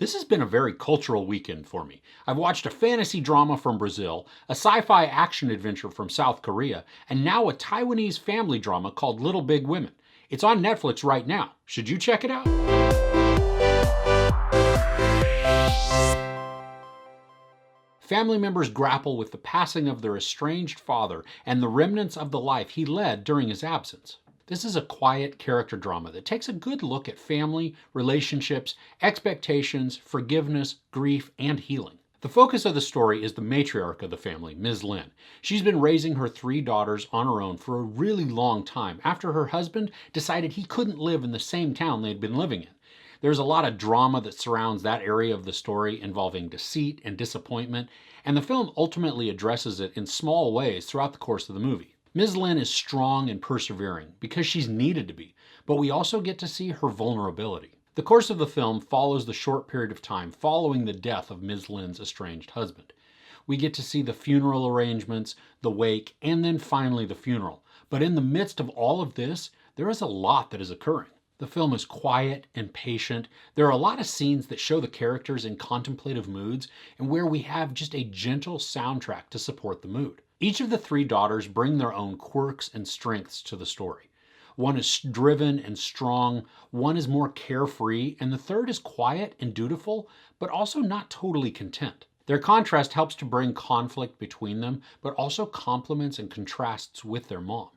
This has been a very cultural weekend for me. I've watched a fantasy drama from Brazil, a sci-fi action adventure from South Korea, and now a Taiwanese family drama called Little Big Women. It's on Netflix right now. Should you check it out? Family members grapple with the passing of their estranged father and the remnants of the life he led during his absence. This is a quiet character drama that takes a good look at family, relationships, expectations, forgiveness, grief, and healing. The focus of the story is the matriarch of the family, Ms. Lin. She's been raising her 3 daughters on her own for a really long time after her husband decided he couldn't live in the same town they'd been living in. There's a lot of drama that surrounds that area of the story involving deceit and disappointment, and the film ultimately addresses it in small ways throughout the course of the movie. Ms. Lin is strong and persevering because she's needed to be, but we also get to see her vulnerability. The course of the film follows the short period of time following the death of Ms. Lin's estranged husband. We get to see the funeral arrangements, the wake, and then finally the funeral. But in the midst of all of this, there is a lot that is occurring. The film is quiet and patient. There are a lot of scenes that show the characters in contemplative moods and where we have just a gentle soundtrack to support the mood. Each of the 3 daughters bring their own quirks and strengths to the story. One is driven and strong, one is more carefree, and the third is quiet and dutiful, but also not totally content. Their contrast helps to bring conflict between them, but also complements and contrasts with their mom.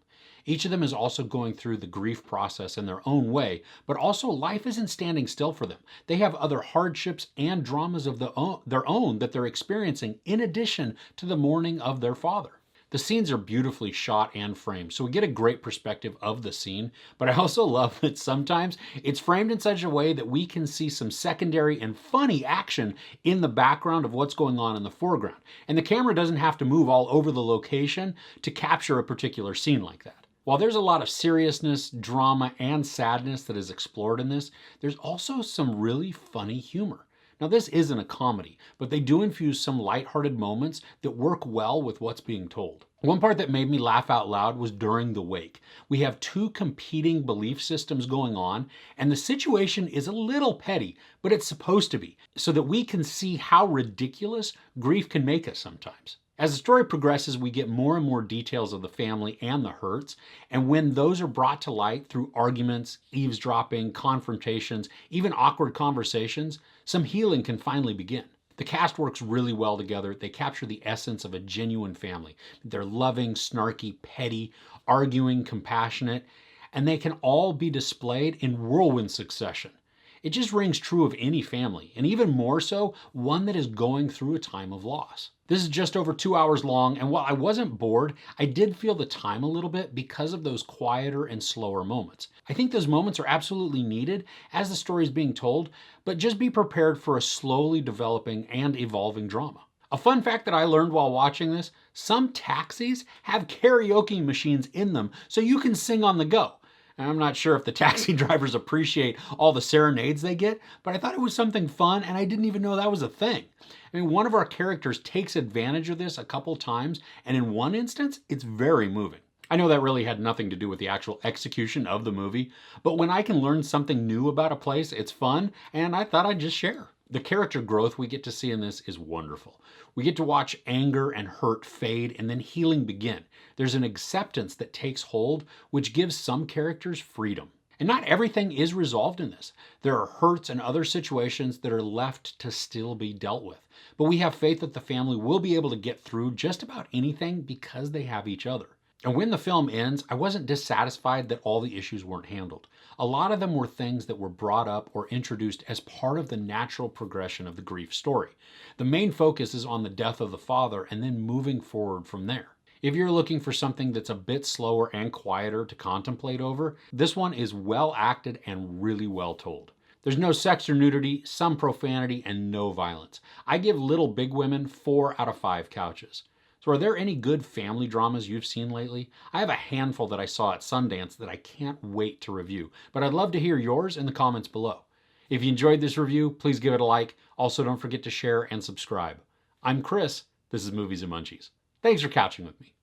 Each of them is also going through the grief process in their own way, but also life isn't standing still for them. They have other hardships and dramas of their own that they're experiencing in addition to the mourning of their father. The scenes are beautifully shot and framed, so we get a great perspective of the scene, but I also love that sometimes it's framed in such a way that we can see some secondary and funny action in the background of what's going on in the foreground. And the camera doesn't have to move all over the location to capture a particular scene like that. While there's a lot of seriousness, drama, and sadness that is explored in this, there's also some really funny humor. Now, this isn't a comedy, but they do infuse some lighthearted moments that work well with what's being told. One part that made me laugh out loud was during the wake. We have 2 competing belief systems going on, and the situation is a little petty, but it's supposed to be, so that we can see how ridiculous grief can make us sometimes. As the story progresses, we get more and more details of the family and the hurts, and when those are brought to light through arguments, eavesdropping, confrontations, even awkward conversations, some healing can finally begin. The cast works really well together. They capture the essence of a genuine family. They're loving, snarky, petty, arguing, compassionate, and they can all be displayed in whirlwind succession. It just rings true of any family, and even more so, one that is going through a time of loss. This is just over 2 hours long, and while I wasn't bored, I did feel the time a little bit because of those quieter and slower moments. I think those moments are absolutely needed as the story is being told, but just be prepared for a slowly developing and evolving drama. A fun fact that I learned while watching this, some taxis have karaoke machines in them so you can sing on the go. And I'm not sure if the taxi drivers appreciate all the serenades they get, but I thought it was something fun and I didn't even know that was a thing. I mean, one of our characters takes advantage of this a couple times, and in one instance, it's very moving. I know that really had nothing to do with the actual execution of the movie, but when I can learn something new about a place, it's fun, and I thought I'd just share. The character growth we get to see in this is wonderful. We get to watch anger and hurt fade and then healing begin. There's an acceptance that takes hold, which gives some characters freedom. And not everything is resolved in this. There are hurts and other situations that are left to still be dealt with. But we have faith that the family will be able to get through just about anything because they have each other. And when the film ends, I wasn't dissatisfied that all the issues weren't handled. A lot of them were things that were brought up or introduced as part of the natural progression of the grief story. The main focus is on the death of the father and then moving forward from there. If you're looking for something that's a bit slower and quieter to contemplate over, this one is well acted and really well told. There's no sex or nudity, some profanity, and no violence. I give Little Big Women 4 out of 5 couches. So are there any good family dramas you've seen lately? I have a handful that I saw at Sundance that I can't wait to review, but I'd love to hear yours in the comments below. If you enjoyed this review, please give it a like. Also, don't forget to share and subscribe. I'm Chris. This is Movies and Munchies. Thanks for couching with me.